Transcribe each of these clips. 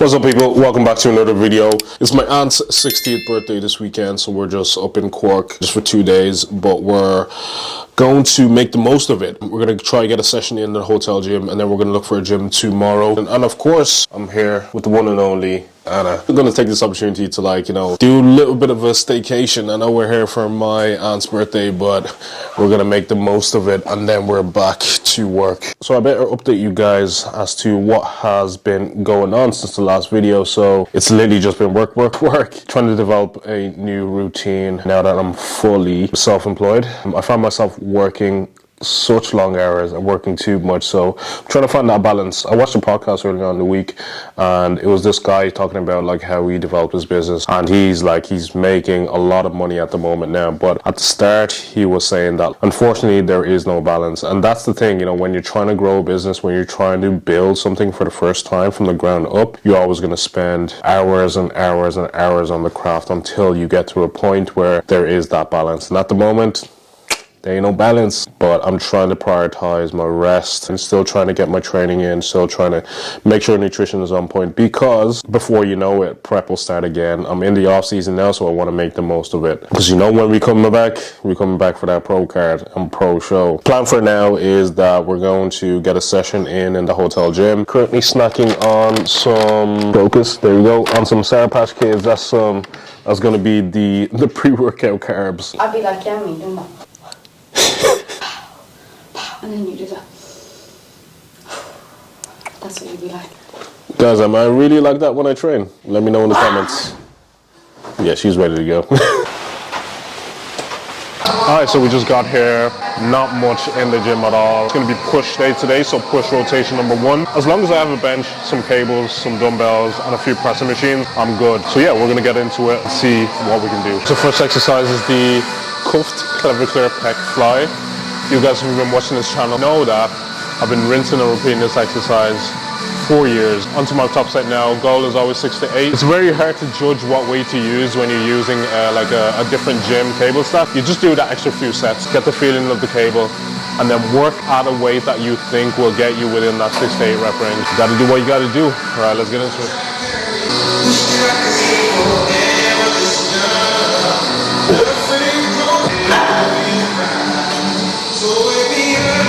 What's up, people? Welcome back to another video. It's my aunt's 60th birthday this weekend, so we're just up in Cork just for 2 days, but we're going to make the most of it. We're going to try to get a session in the hotel gym, and then we're going to look for a gym tomorrow. And of course, I'm here with the one and only Anna. I'm going to take this opportunity to do a little bit of a staycation. I know we're here for my aunt's birthday, but we're going to make the most of it, and then we're back to work. So I better update you guys as to what has been going on since the last video. So it's literally just been work, trying to develop a new routine now that I'm fully self-employed. I find myself working such long hours and working too much, so I'm trying to find that balance. I watched a podcast earlier on in the week, and it was this guy talking about like how he developed his business, and he's making a lot of money at the moment now, but at the start he was saying that unfortunately there is no balance. And that's the thing, when you're trying to grow a business, when you're trying to build something for the first time from the ground up, you're always going to spend hours and hours and hours on the craft until you get to a point where there is that balance. And at the moment there ain't no balance, but I'm trying to prioritize my rest and still trying to get my training in, still trying to make sure nutrition is on point, because before you know it, prep will start again. I'm in the off season now, so I want to make the most of it, because when we're coming back for that pro card and pro show. Plan for now is that we're going to get a session in the hotel gym. Currently snacking on some Focus, there we go, on some Sour Patch Kids. That's going to be the pre-workout carbs. I'd be like, yeah, me doing that. And then you do that. That's what you'd be like. Guys, am I really like that when I train? Let me know in the comments. Yeah, she's ready to go. Alright, so we just got here. Not much in the gym at all. It's going to be push day today, so push rotation number 1. As long as I have a bench, some cables, some dumbbells, and a few pressing machines, I'm good. So yeah, we're going to get into it and see what we can do. So first exercise is the cuffed Clavicular Pec Fly. You guys who've been watching this channel know that I've been rinsing and repeating this exercise for years. Onto my top set now. Goal is always 6 to 8. It's very hard to judge what weight to use when you're using a different gym cable stack. You just do that extra few sets, get the feeling of the cable, and then work at a weight that you think will get you within that 6 to 8 rep range. You gotta do what you gotta do. Alright, let's get into it.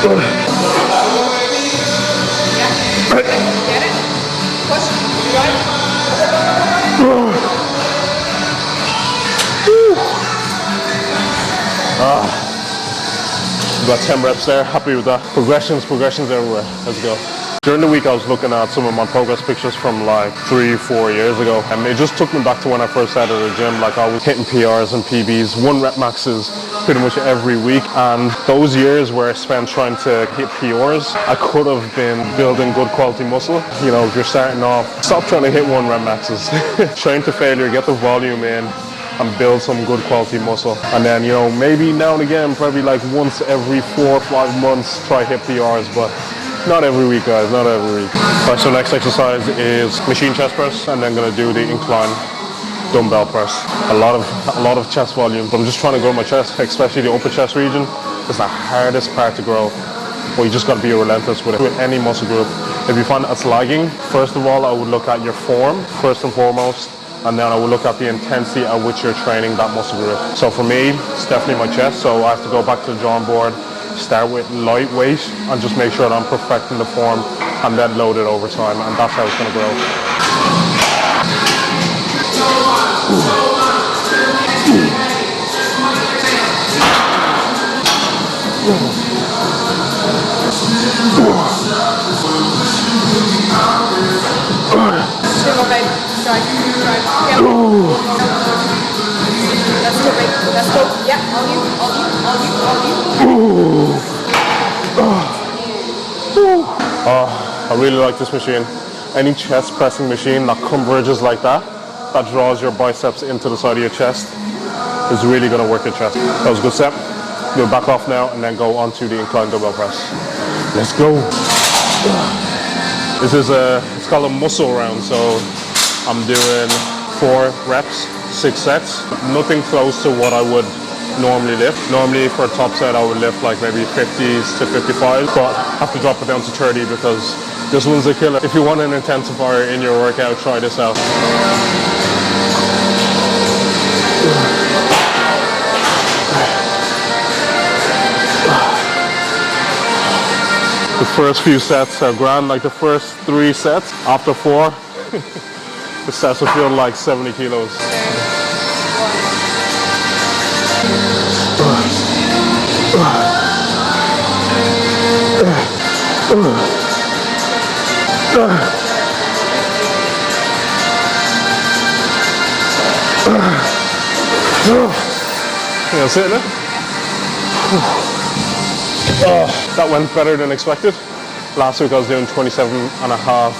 Get it? Push. Right. Got 10 reps there. Happy with that. Progressions everywhere. Let's go. During the week, I was looking at some of my progress pictures from like 3-4 years ago, and it just took me back to when I first started the gym. Like, I was hitting PRs and PBs, 1 rep maxes pretty much every week, and those years where I spent trying to hit PRs, I could have been building good quality muscle. If you're starting off, stop trying to hit 1 rep maxes. Train to failure, get the volume in, and build some good quality muscle. And then, maybe now and again, probably like once every 4 or 5 months, try hit PRs, but not every week, guys, not every week. Alright, so next exercise is machine chest press, and then gonna do the incline dumbbell press. A lot of chest volume. But I'm just trying to grow my chest, especially the upper chest region. It's the hardest part to grow. Well, you just gotta be relentless with it. With any muscle group, if you find it's lagging, first of all, I would look at your form first and foremost, and then I will look at the intensity at which you're training that muscle group. So for me, it's definitely my chest, so I have to go back to the drawing board, start with lightweight, and just make sure that I'm perfecting the form, and then load it over time, and that's how it's going to grow. Let's go. Yeah, all you. I really like this machine. Any chest pressing machine that converges like that draws your biceps into the side of your chest, is really going to work your chest. That was a good set. We'll back off now and then go on to the incline dumbbell press. Let's go. This is it's called a muscle round, so I'm doing 4 reps, 6 sets. Nothing close to what I would normally lift. Normally for a top set I would lift like maybe 50s to 55, but I have to drop it down to 30 because This one's a killer. If you want an intensifier in your workout, try this out. The first few sets are grand, like the first 3 sets. After 4, the sets will feel like 70 kilos. That's it, isn't it? That went better than expected. Last week I was doing 27 and a half,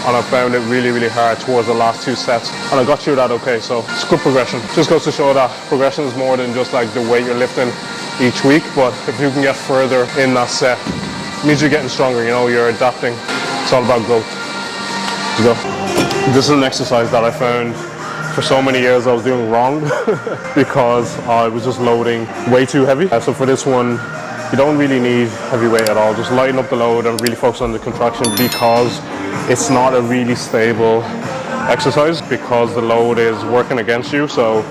and I found it really, really hard towards the last 2 sets, and I got through that okay, so it's good progression. Just goes to show that progression is more than just like the weight you're lifting each week, but if you can get further in that set, it means you're getting stronger, you know, you're adapting. It's all about growth. Let's go. This is an exercise that I found for so many years I was doing wrong because I was just loading way too heavy. So for this one, you don't really need heavy weight at all. Just lighten up the load and really focus on the contraction, because it's not a really stable exercise because the load is working against you. So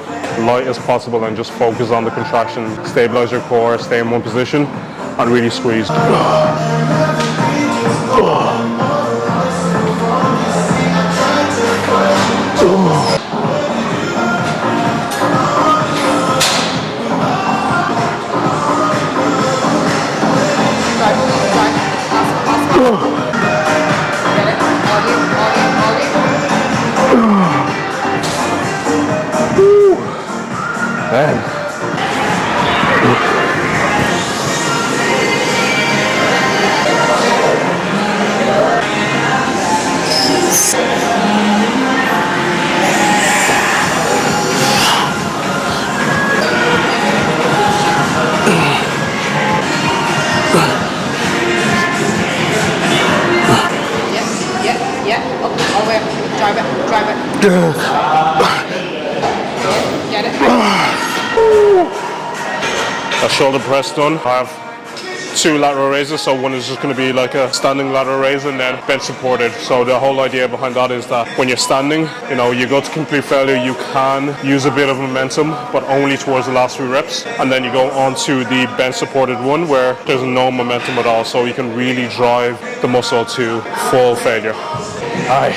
light as possible and just focus on the contraction. Stabilize your core, stay in one position and really squeeze. Man. Yeah. All the way up. Drive it. Get it. That shoulder press done. I have 2 lateral raises, so one is just going to be like a standing lateral raise and then bench supported. So the whole idea behind that is that when you're standing, you know, you go to complete failure, you can use a bit of momentum, but only towards the last few reps. And then you go on to the bench supported one where there's no momentum at all, so you can really drive the muscle to full failure. Aye.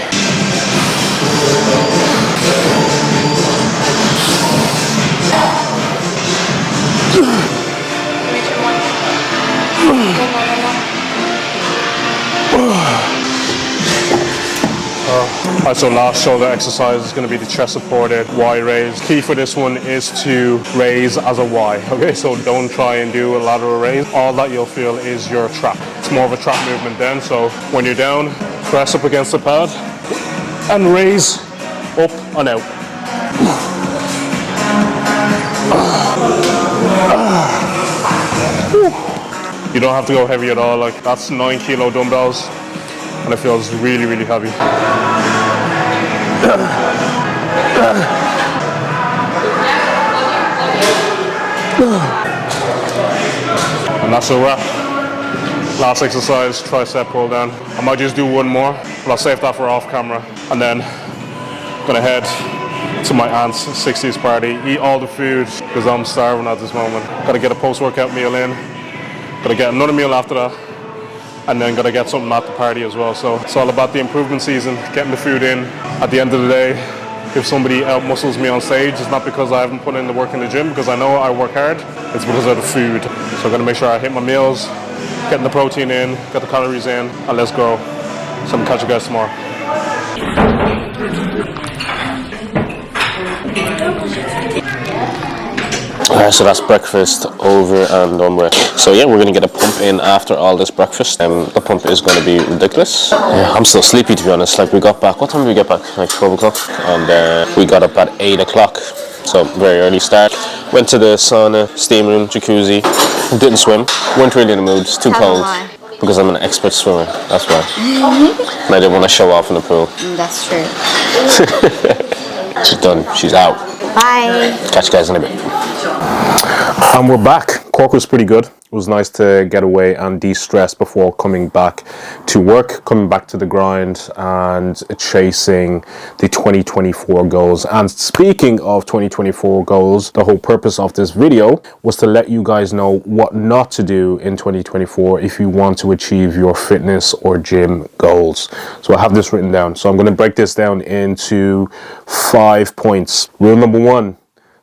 Alright, so last shoulder exercise is going to be the chest supported Y raise. Key for this one is to raise as a Y. Okay, so don't try and do a lateral raise. All that you'll feel is your trap. It's more of a trap movement then. So when you're down, press up against the pad and raise up and out. You don't have to go heavy at all. Like, that's 9 kilo dumbbells and it feels really, really heavy. And that's a wrap. Last exercise, tricep pull down. I might just do one more, but I'll save that for off camera. And then I'm gonna head to my aunt's 60th party, eat all the food because I'm starving at this moment. Gotta get a post-workout meal in, gotta get another meal after that, and then gotta get something at the party as well. So it's all about the improvement season, getting the food in. At the end of the day, if somebody out-muscles me on stage, it's not because I haven't put in the work in the gym, because I know I work hard, it's because of the food. So I'm gonna make sure I hit my meals, getting the protein in, get the calories in, and let's go. So I'm gonna catch you guys tomorrow. Alright, so that's breakfast over and done with. So yeah, we're gonna get a pump in after all this breakfast. The pump is gonna be ridiculous. Yeah, I'm still sleepy, to be honest. Like, we got back, what time did we get back? Like 12 o'clock, and we got up at 8 o'clock. So very early start. Went to the sauna, steam room, jacuzzi. Didn't swim. Weren't really in the mood. It's too cold. Because I'm an expert swimmer. That's why. And I didn't want to show off in the pool. That's true. She's done. She's out. Bye. Catch you guys in a bit. And we're back. Cork was pretty good. It was nice to get away and de-stress before coming back to work, coming back to the grind and chasing the 2024 goals. And speaking of 2024 goals, the whole purpose of this video was to let you guys know what not to do in 2024 if you want to achieve your fitness or gym goals. So I have this written down. So I'm going to break this down into 5 points. Rule number 1.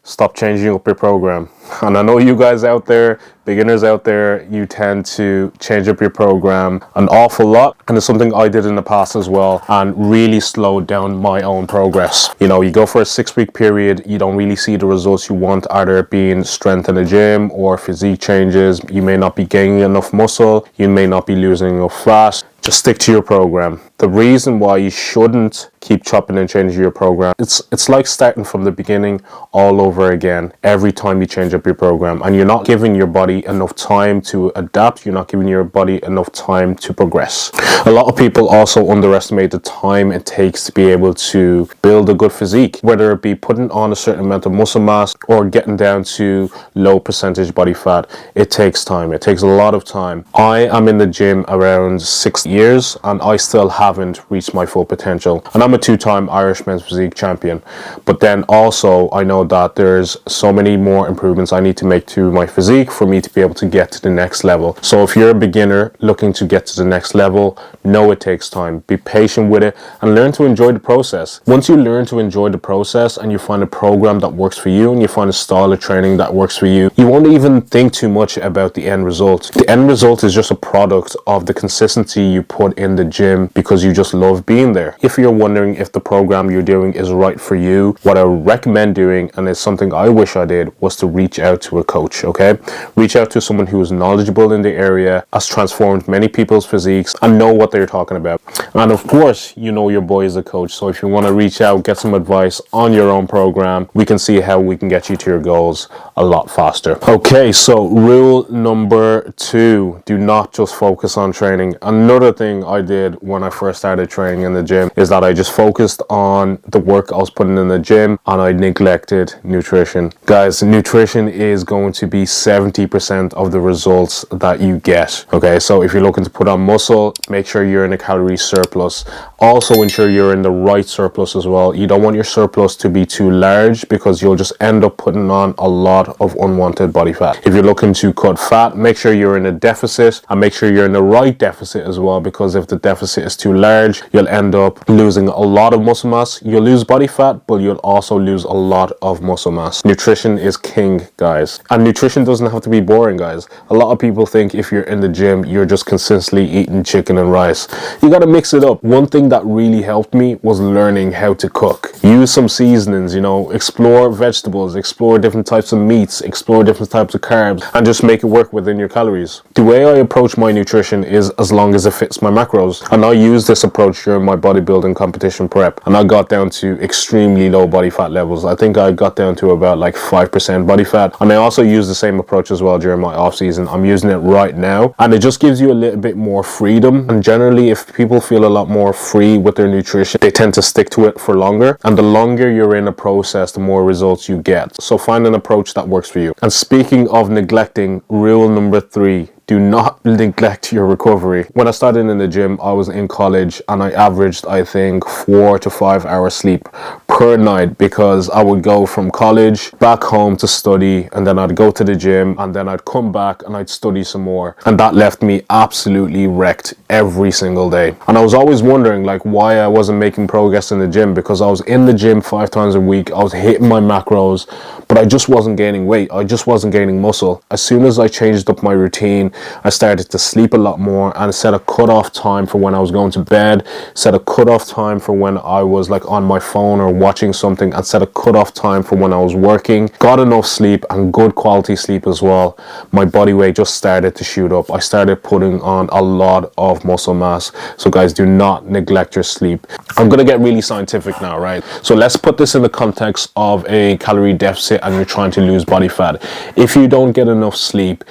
Stop changing up your program. And I know you guys out there, beginners out there, you tend to change up your program an awful lot. And it's something I did in the past as well and really slowed down my own progress. You know, you go for a 6-week period, you don't really see the results you want, either being strength in the gym or physique changes. You may not be gaining enough muscle, you may not be losing enough fat. Just stick to your program. The reason why you shouldn't keep chopping and changing your program, it's like starting from the beginning all over again every time you change up your program, and you're not giving your body enough time to adapt. You're not giving your body enough time to progress. A lot of people also underestimate the time it takes to be able to build a good physique, whether it be putting on a certain amount of muscle mass or getting down to low percentage body fat. It takes time. It takes a lot of time. I am in the gym around 6 years and I still haven't reached my full potential, and I'm a 2-time Irish men's physique champion. But then also I know that there's so many more improvements I need to make to my physique for me to be able to get to the next level. So if you're a beginner looking to get to the next level, know it takes time. Be patient with it and learn to enjoy the process. Once you learn to enjoy the process and you find a program that works for you and you find a style of training that works for you, you won't even think too much about the end result. The end result is just a product of the consistency you put in the gym because you just love being there. If you're wondering if the program you're doing is right for you, what I recommend doing, and it's something I wish I did, was to reach out to a coach, okay? Reach out to someone who is knowledgeable in the area, has transformed many people's physiques, and know what they're talking about. And of course, you know your boy is a coach, so if you want to reach out, get some advice on your own program, we can see how we can get you to your goals a lot faster. Okay, so rule number 2, do not just focus on training. Another thing I did when I first started training in the gym is that I just focused on the work I was putting in the gym and I neglected nutrition. Guys, nutrition is going to be 70% of the results that you get. Okay, so if you're looking to put on muscle, make sure you're in a calorie surplus. Also ensure you're in the right surplus as well. You don't want your surplus to be too large because you'll just end up putting on a lot of unwanted body fat. If you're looking to cut fat, make sure you're in a deficit and make sure you're in the right deficit as well, because if the deficit is too large, you'll end up losing a lot of muscle mass. You'll lose body fat, but you'll also lose a lot of muscle mass. Nutrition is king, guys. And nutrition doesn't have to be boring, guys. A lot of people think if you're in the gym, you're just consistently eating chicken and rice. You gotta mix it up. One thing that really helped me was learning how to cook. Use some seasonings, you know, explore vegetables, explore different types of meats, explore different types of carbs, and just make it work within your calories. The way I approach my nutrition is as long as it fits my macros. And I use this approach during my bodybuilding competition prep, and I got down to extremely low body fat levels. I think I got down to about like 5% body fat, and I also use the same approach as well during my off season. I'm using it right now, and it just gives you a little bit more freedom. And generally, if people feel a lot more free with their nutrition, they tend to stick to it for longer, and the longer you're in a process, the more results you get. So find an approach that works for you. And speaking of neglecting, rule number 3, do not neglect your recovery. When I started in the gym, I was in college and I averaged, I think, 4 to 5 hours sleep per night, because I would go from college back home to study, and then I'd go to the gym, and then I'd come back and I'd study some more. And that left me absolutely wrecked every single day. And I was always wondering like why I wasn't making progress in the gym, because I was in the gym 5 times a week, I was hitting my macros, but I just wasn't gaining weight. I just wasn't gaining muscle. As soon as I changed up my routine, I started to sleep a lot more and set a cutoff time for when I was going to bed, set a cutoff time for when I was like on my phone or watching something, and set a cutoff time for when I was working. Got enough sleep and good quality sleep as well. My body weight just started to shoot up. I started putting on a lot of muscle mass. So guys, do not neglect your sleep. I'm gonna get really scientific now, right? So let's put this in the context of a calorie deficit and you're trying to lose body fat. If you don't get enough sleep,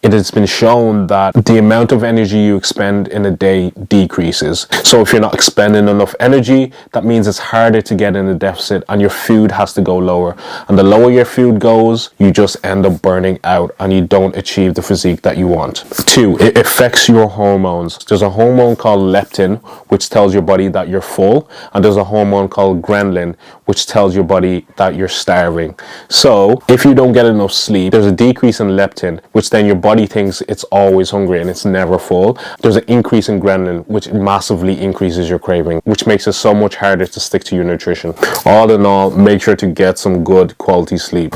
it has been shown that the amount of energy you expend in a day decreases. So if you're not expending enough energy, that means it's harder to get in a deficit and your food has to go lower. And the lower your food goes, you just end up burning out and you don't achieve the physique that you want. 2, it affects your hormones. There's a hormone called leptin, which tells your body that you're full, and there's a hormone called ghrelin, which tells your body that you're starving. So if you don't get enough sleep, there's a decrease in leptin, which then your body thinks it's always hungry and it's never full. There's an increase in ghrelin, which massively increases your craving, which makes it so much harder to stick to your nutrition. All in all, make sure to get some good quality sleep.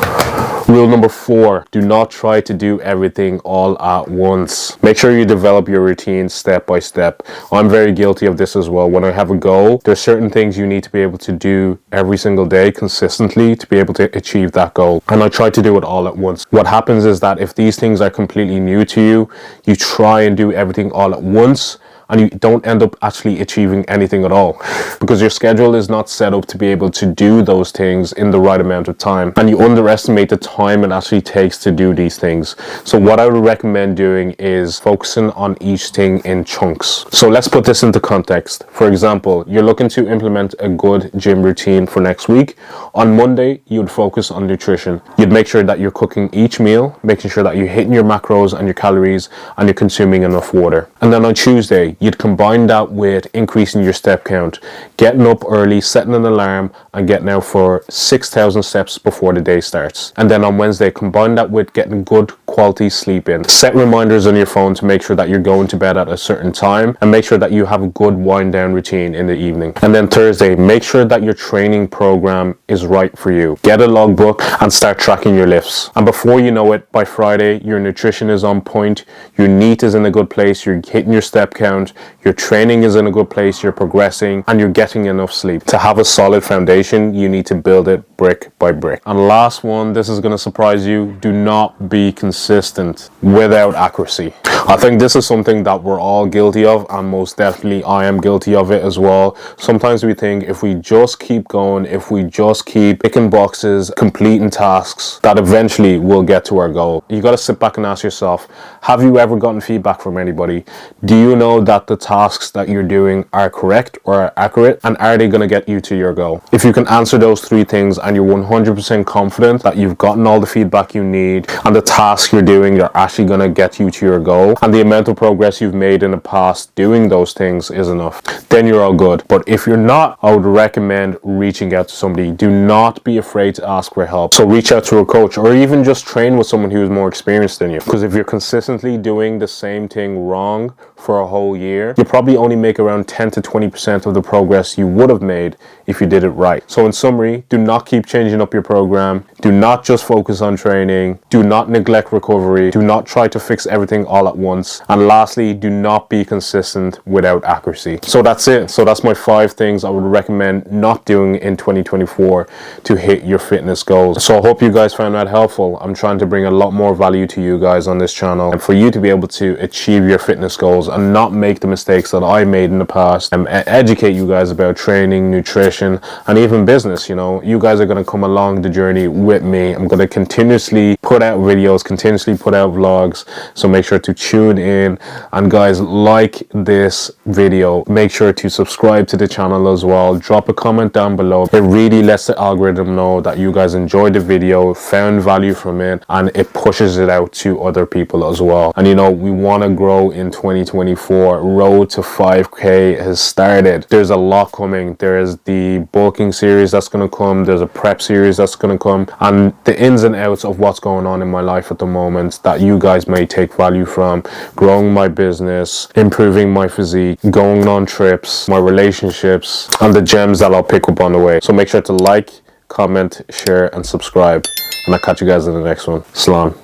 Rule number 4, do not try to do everything all at once. Make sure you develop your routine step by step. I'm very guilty of this as well. When I have a goal, there's certain things you need to be able to do every single day consistently to be able to achieve that goal. And I try to do it all at once. What happens is that if these things are completely new to you, you try and do everything all at once, and you don't end up actually achieving anything at all because your schedule is not set up to be able to do those things in the right amount of time, and you underestimate the time it actually takes to do these things. So what I would recommend doing is focusing on each thing in chunks. So let's put this into context. For example, you're looking to implement a good gym routine for next week. On Monday, you'd focus on nutrition. You'd make sure that you're cooking each meal, making sure that you're hitting your macros and your calories and you're consuming enough water. And then on Tuesday, you'd combine that with increasing your step count, getting up early, setting an alarm and getting out for 6,000 steps before the day starts. And then on Wednesday, combine that with getting good quality sleep in. Set reminders on your phone to make sure that you're going to bed at a certain time, and make sure that you have a good wind down routine in the evening. And then Thursday, make sure that your training program is right for you. Get a logbook and start tracking your lifts. And before you know it, by Friday, your nutrition is on point, your NEAT is in a good place, you're hitting your step count, your training is in a good place, you're progressing, and you're getting enough sleep. To have a solid foundation, you need to build it brick by brick. And last one, this is going to surprise you, do not be consistent without accuracy. I think this is something that we're all guilty of, and most definitely I am guilty of it as well. Sometimes we think if we just keep going, if we just keep picking boxes, completing tasks, that eventually we'll get to our goal. You got to sit back and ask yourself, have you ever gotten feedback from anybody? Do you know that the tasks that you're doing are correct or are accurate, and are they going to get you to your goal? If you can answer those 3 things and you're 100% confident that you've gotten all the feedback you need and the tasks you're doing are actually going to get you to your goal, and the amount of progress you've made in the past doing those things is enough, then you're all good. But if you're not, I would recommend reaching out to somebody. Do not be afraid to ask for help. So reach out to a coach, or even just train with someone who is more experienced than you. Because if you're consistently doing the same thing wrong for a whole year, you probably only make around 10 to 20% of the progress you would have made if you did it right. So in summary, do not keep changing up your program. Do not just focus on training. Do not neglect recovery. Do not try to fix everything all at once. And lastly, do not be consistent without accuracy. So that's it. So that's my 5 things I would recommend not doing in 2024 to hit your fitness goals. So I hope you guys found that helpful. I'm trying to bring a lot more value to you guys on this channel, and for you to be able to achieve your fitness goals and not make the mistakes that I made in the past, and educate you guys about training, nutrition, and even business. You know, you guys are going to come along the journey with me. I'm going to continuously put out videos, continuously put out vlogs, so make sure to tune in. And guys, like this video, make sure to subscribe to the channel as well. Drop a comment down below. It really lets the algorithm know that you guys enjoyed the video, found value from it, and it pushes it out to other people as well. And you know, we want to grow in 2024. Road to 5k has started. There's a lot coming. There's the bulking series that's going to come, there's a prep series that's going to come, and the ins and outs of what's going on in my life at the moment that you guys may take value from. Growing my business, improving my physique, going on trips, my relationships, and the gems that I'll pick up on the way. So make sure to like, comment, share, and subscribe. And I'll catch you guys in the next one. Salam.